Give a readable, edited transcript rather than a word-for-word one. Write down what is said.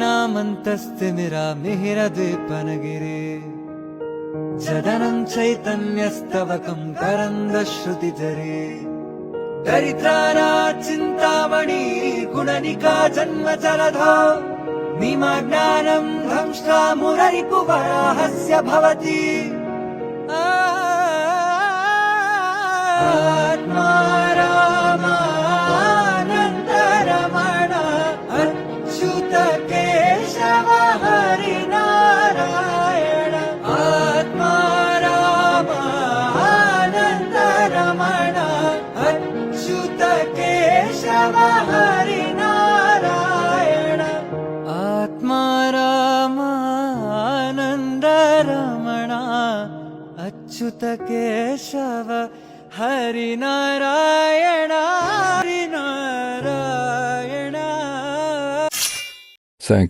नामन्तस्तिमिरामिहिरद्वीपनगिरे जदनं चैतन्यस्तवकं करन्दश्रुतिधरे दरिद्राणां चिन्तामणि गुणनिका जन्मजलधौ निमग्नानं ध्वंसा मुररिपुवराहस्य भवति आत्मा रामानन्दरमण अच्युत केशव हरिनारायण आत्मा रामानन्दरमण अच्युत केशव हरिनारायण आत्मा रामानन्दरमण अच्युत केशव हरिनारायण हरिनारायण।